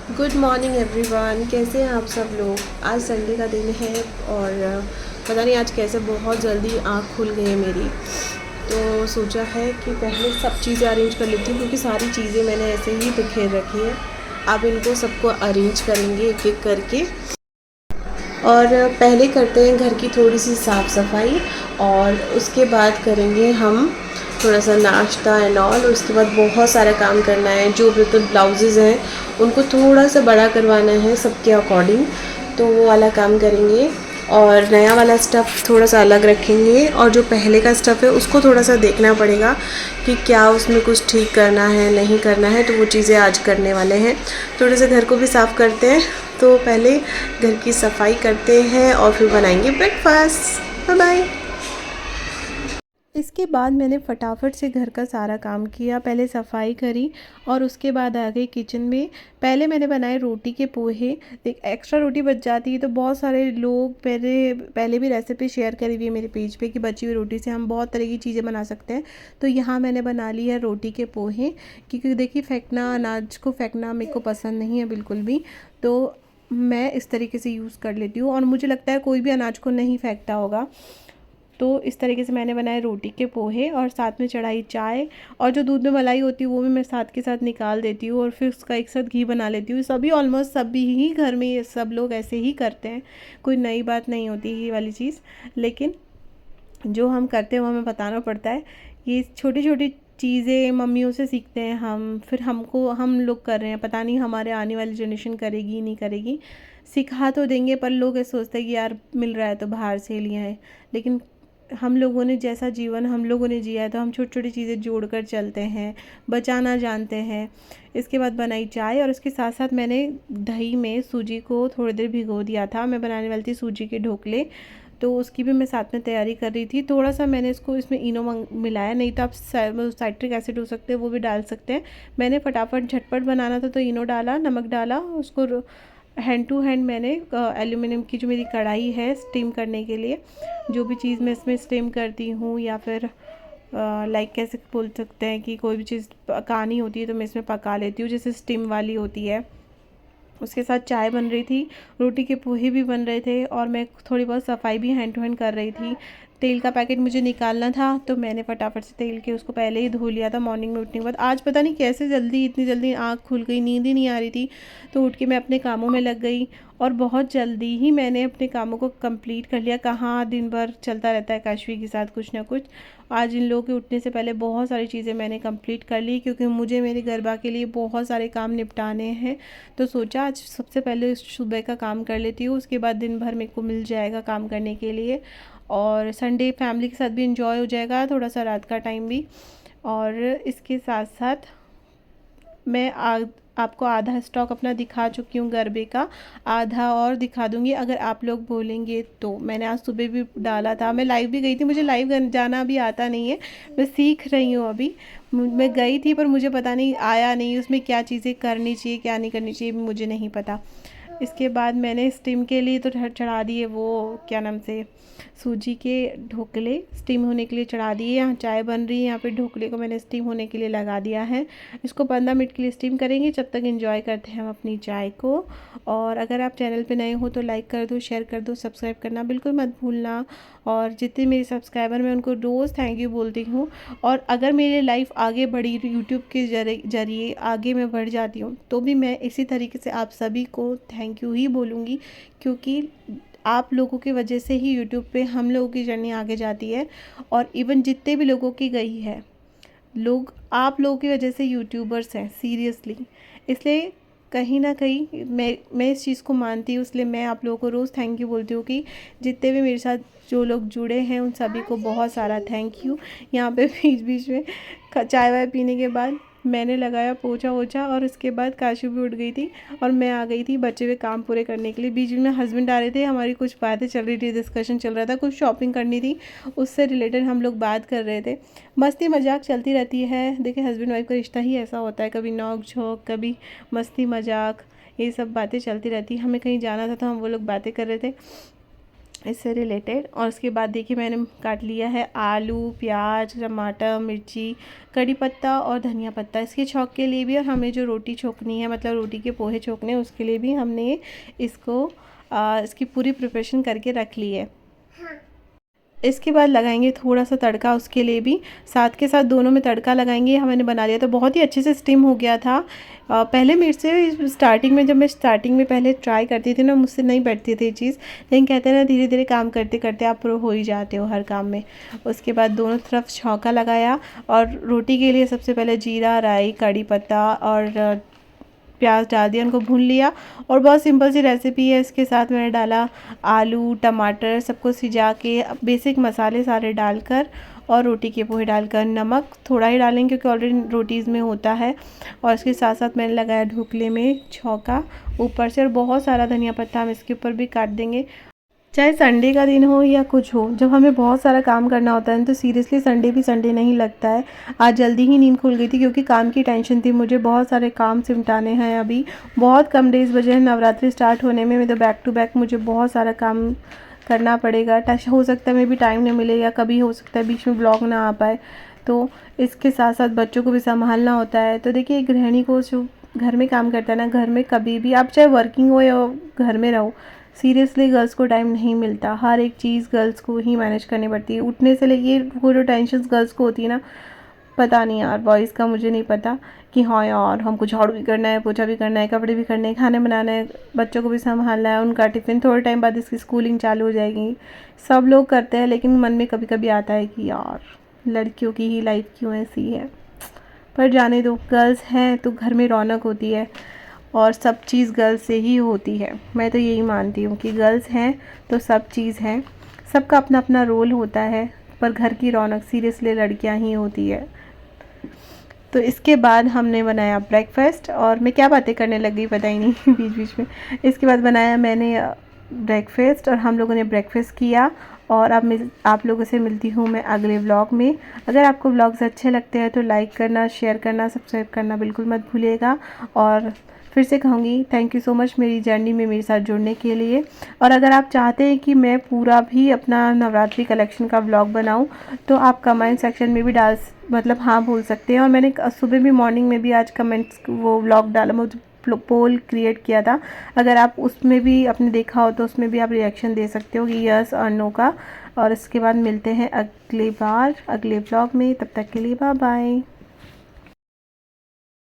Good morning everyone. कैसे हैं आप सब लोग। आज संडे का दिन है और पता नहीं आज कैसे बहुत जल्दी आँख खुल गई है मेरी। तो सोचा है कि पहले सब चीज़ें अरेंज कर लेती हूँ क्योंकि सारी चीज़ें मैंने ऐसे ही बिखेर रखी है। अब इनको सबको अरेंज करेंगे एक एक करके। और पहले करते हैं घर की थोड़ी सी साफ़ सफाई और उसके बाद करेंगे हम थोड़ा सा नाश्ता एंड ऑल। और उसके बाद बहुत सारा काम करना है। जो बिल्कुल ब्लाउजेज़ हैं उनको थोड़ा सा बड़ा करवाना है सबके अकॉर्डिंग, तो वो वाला काम करेंगे। और नया वाला स्टफ़ थोड़ा सा अलग रखेंगे और जो पहले का स्टफ़ है उसको थोड़ा सा देखना पड़ेगा कि क्या उसमें कुछ ठीक करना है नहीं करना है, तो वो चीज़ें आज करने वाले हैं। थोड़े से घर को भी साफ़ करते हैं। तो पहले घर की सफाई करते हैं और फिर बनाएंगे ब्रेकफास्ट। Bye bye. इसके बाद मैंने फटाफट से घर का सारा काम किया। पहले सफाई करी और उसके बाद आ गई किचन में। पहले मैंने बनाए रोटी के पोहे। एक एक्स्ट्रा रोटी बच जाती है तो बहुत सारे लोग पहले भी रेसिपी शेयर करी हुई है मेरे पेज पे कि बची हुई रोटी से हम बहुत तरह की चीज़ें बना सकते हैं। तो यहाँ मैंने बना ली है रोटी के पोहे, क्योंकि देखिए फेंकना, अनाज को फेंकना मेरे को पसंद नहीं है बिल्कुल भी। तो मैं इस तरीके से यूज़ कर लेती हूँ और मुझे लगता है कोई भी अनाज को नहीं फेंकता होगा। तो इस तरीके से मैंने बनाए रोटी के पोहे और साथ में चढ़ाई चाय। और जो दूध में मलाई होती है वो भी मैं साथ के साथ निकाल देती हूँ और फिर उसका एक साथ घी बना लेती हूँ। सभी ऑलमोस्ट सभी ही घर में ये सब लोग ऐसे ही करते हैं, कोई नई बात नहीं होती ये वाली चीज़। लेकिन जो हम करते हैं वो हमें बताना पड़ता है। ये छोटी छोटी चीज़ें मम्मियों से सीखते हैं हम, फिर हम लोग कर रहे हैं, पता नहीं हमारे आने वाली जनरेशन करेगी नहीं करेगी। सिखा तो देंगे पर लोग ऐसे सोचते हैं कि यार मिल रहा है तो बाहर से लिया है। लेकिन हम लोगों ने जैसा जीवन हम लोगों ने जिया है तो हम छोटी छोटी चीज़ें जोड़ कर चलते हैं, बचाना जानते हैं। इसके बाद बनाई चाय और उसके साथ साथ मैंने दही में सूजी को थोड़ी देर भिगो दिया था। मैं बनाने वाली थी सूजी के ढोकले, तो उसकी भी मैं साथ में तैयारी कर रही थी। थोड़ा सा मैंने इसमें इनो मिलाया, नहीं तो आप साइट्रिक एसिड हो सकते हैं वो भी डाल सकते हैं। मैंने फटाफट झटपट बनाना था तो इनो डाला, नमक डाला, उसको हैंड टू हैंड मैंने एल्यूमिनियम की जो मेरी कढ़ाई है स्टीम करने के लिए, जो भी चीज़ मैं इसमें स्टीम करती हूँ या फिर लाइक कैसे बोल सकते हैं कि कोई भी चीज़ पकानी होती है तो मैं इसमें पका लेती हूँ, जैसे स्टीम वाली होती है। उसके साथ चाय बन रही थी, रोटी के पोहे भी बन रहे थे और मैं थोड़ी बहुत सफाई भी हैंड टू हैंड कर रही थी। तेल का पैकेट मुझे निकालना था तो मैंने फटाफट से तेल के उसको पहले ही धो लिया था मॉर्निंग में उठने के बाद। आज पता नहीं कैसे इतनी जल्दी आँख खुल गई, नींद ही नहीं आ रही थी। तो उठ के मैं अपने कामों में लग गई और बहुत जल्दी ही मैंने अपने कामों को कंप्लीट कर लिया। कहाँ दिन भर चलता रहता है काशवी के साथ कुछ ना कुछ। आज इन लोगों के उठने से पहले बहुत सारी चीज़ें मैंने कंप्लीट कर ली क्योंकि मुझे मेरे गरबा के लिए बहुत सारे काम निपटाने हैं। तो सोचा आज सबसे पहले सुबह का काम कर लेती हूँ, उसके बाद दिन भर मेरे को मिल जाएगा काम करने के लिए। और संडे फैमिली के साथ भी इंजॉय हो जाएगा, थोड़ा सा रात का टाइम भी। और इसके साथ साथ मैं आपको आधा स्टॉक अपना दिखा चुकी हूँ गरबे का, आधा और दिखा दूँगी अगर आप लोग बोलेंगे तो। मैंने आज सुबह भी डाला था, मैं लाइव भी गई थी। मुझे लाइव जाना अभी आता नहीं है, मैं सीख रही हूँ अभी। मैं गई थी पर मुझे पता नहीं आया नहीं, उसमें क्या चीज़ें करनी चाहिए क्या नहीं करनी चाहिए मुझे नहीं पता। इसके बाद मैंने स्टीम के लिए तो चढ़ा दिए वो क्या नाम से सूजी के ढोकले स्टीम होने के लिए चढ़ा दिए। यहाँ चाय बन रही है, यहाँ पे ढोकले को मैंने स्टीम होने के लिए लगा दिया है। इसको 15 मिनट के लिए स्टीम करेंगे, जब तक एंजॉय करते हैं हम अपनी चाय को। और अगर आप चैनल पे नए हो तो लाइक कर दो, शेयर कर दो, सब्सक्राइब करना बिल्कुल मत भूलना। और जितने मेरे सब्सक्राइबर मैं उनको रोज़ थैंक यू बोलती हूँ। और अगर मेरी लाइफ आगे बढ़ी यूट्यूब के जरिए आगे मैं बढ़ जाती हूँ तो भी मैं इसी तरीके से आप सभी को थैंक यू ही बोलूँगी, क्योंकि आप लोगों की वजह से ही यूट्यूब पे हम लोगों की जर्नी आगे जाती है। और इवन जितने भी लोगों की गई है, लोग आप लोगों की वजह से यूट्यूबर्स हैं सीरियसली। इसलिए कहीं ना कहीं मैं इस चीज़ को मानती हूँ, इसलिए मैं आप लोगों को रोज़ थैंक यू बोलती हूँ कि जितने भी मेरे साथ जो लोग जुड़े हैं उन सभी को बहुत सारा थैंक यू। यहाँ पे बीच बीच में चाय वाय पीने के बाद मैंने लगाया पोछा वोछा और उसके बाद काशू भी उठ गई थी और मैं आ गई थी बचे हुए काम पूरे करने के लिए। बीच में हस्बैंड आ रहे थे, हमारी कुछ बातें चल रही थी, डिस्कशन चल रहा था, कुछ शॉपिंग करनी थी, उससे रिलेटेड हम लोग बात कर रहे थे। मस्ती मजाक चलती रहती है। देखिए हस्बैंड वाइफ का रिश्ता ही ऐसा होता है, कभी नोक झोंक, कभी मस्ती मजाक, ये सब बातें चलती रहती है। हमें कहीं जाना था तो हम वो लोग बातें कर रहे थे। इससे रिलेटेड। और उसके बाद देखिए मैंने काट लिया है आलू, प्याज, टमाटर, मिर्ची, कड़ी पत्ता और धनिया पत्ता इसके छौंक के लिए भी। और हमें जो रोटी छोकनी है, मतलब रोटी के पोहे छोकने, उसके लिए भी हमने इसको इसकी पूरी प्रिपरेशन करके रख ली है। इसके बाद लगाएंगे थोड़ा सा तड़का, उसके लिए भी साथ के साथ दोनों में तड़का लगाएंगे। मैंने बना लिया, तो बहुत ही अच्छे से स्टीम हो गया था। पहले मेरे से स्टार्टिंग में, जब मैं स्टार्टिंग में पहले ट्राई करती थी ना, मुझसे नहीं बैठती थी ये चीज़, लेकिन कहते हैं ना धीरे धीरे काम करते करते आप प्रो हो ही जाते हो हर काम में। उसके बाद दोनों तरफ छौंका लगाया, और रोटी के लिए सबसे पहले जीरा, राई, कड़ी पत्ता और प्याज डाल दिया, उनको भून लिया। और बहुत सिंपल सी रेसिपी है। इसके साथ मैंने डाला आलू, टमाटर, सबको सिजा के बेसिक मसाले सारे डालकर, और रोटी के पोहे डालकर, नमक थोड़ा ही डालेंगे क्योंकि ऑलरेडी रोटीज़ में होता है। और इसके साथ साथ मैंने लगाया ढोकले में छौंका ऊपर से, और बहुत सारा धनिया पत्ता हम इसके ऊपर भी काट देंगे। चाहे संडे का दिन हो या कुछ हो, जब हमें बहुत सारा काम करना होता है तो सीरियसली संडे भी संडे नहीं लगता है। आज जल्दी ही नींद खुल गई थी क्योंकि काम की टेंशन थी मुझे, बहुत सारे काम सिमटाने हैं। अभी बहुत कम डेज़ बचे हैं नवरात्रि स्टार्ट होने में, तो बैक टू बैक मुझे बहुत सारा काम करना पड़ेगा। टच हो सकता है मैं भी टाइम नहीं मिले, या कभी हो सकता है बीच में ब्लॉग ना आ पाए। तो इसके साथ साथ बच्चों को भी संभालना होता है। तो देखिए गृहिणी को जो घर में काम करता है ना, घर में कभी भी आप चाहे वर्किंग हो या घर में रहो, सीरियसली गर्ल्स को टाइम नहीं मिलता। हर एक चीज़ गर्ल्स को ही मैनेज करनी पड़ती है, उठने से लेके वो जो टेंशन गर्ल्स को होती है ना, पता नहीं यार बॉयज़ का मुझे नहीं पता कि हाँ यार हमको झाड़ू भी करना है, पोछा भी करना है, कपड़े भी करने हैं, खाने बनाना है, बच्चों को भी संभालना है, उनका टिफ़िन, थोड़े टाइम बाद इसकी स्कूलिंग चालू हो जाएगी। सब लोग करते हैं, लेकिन मन में कभी कभी आता है कि यार लड़कियों की ही लाइफ क्यों ऐसी है। पर जाने दो, गर्ल्स हैं तो घर में रौनक होती है, और सब चीज़ गर्ल्स से ही होती है। मैं तो यही मानती हूँ कि गर्ल्स हैं तो सब चीज़ है, सबका अपना अपना रोल होता है, पर घर की रौनक सीरियसली लड़कियाँ ही होती है। तो इसके बाद हमने बनाया ब्रेकफास्ट, और मैं क्या बातें करने लग गई पता ही नहीं बीच बीच में। इसके बाद बनाया मैंने ब्रेकफास्ट, और हम लोगों ने ब्रेकफास्ट किया। और अब आप लोगों से मिलती हूँ मैं अगले व्लॉग में। अगर आपको व्लॉग्स अच्छे लगते हैं तो लाइक करना, शेयर करना, सब्सक्राइब करना बिल्कुल मत भूलिएगा। और फिर से कहूँगी थैंक यू सो मच मेरी जर्नी में मेरे साथ जुड़ने के लिए। और अगर आप चाहते हैं कि मैं पूरा भी अपना नवरात्रि कलेक्शन का व्लॉग बनाऊं, तो आप कमेंट सेक्शन में भी मतलब हाँ बोल सकते हैं। और मैंने सुबह भी, मॉर्निंग में भी आज कमेंट्स वो व्लॉग डाला, मुझे पोल क्रिएट किया था। अगर आप उसमें भी आपने देखा हो तो उसमें भी आप रिएक्शन दे सकते हो कि यस और नो का। और इसके बाद मिलते हैं अगली बार अगले व्लॉग में, तब तक के लिए बाय बाय।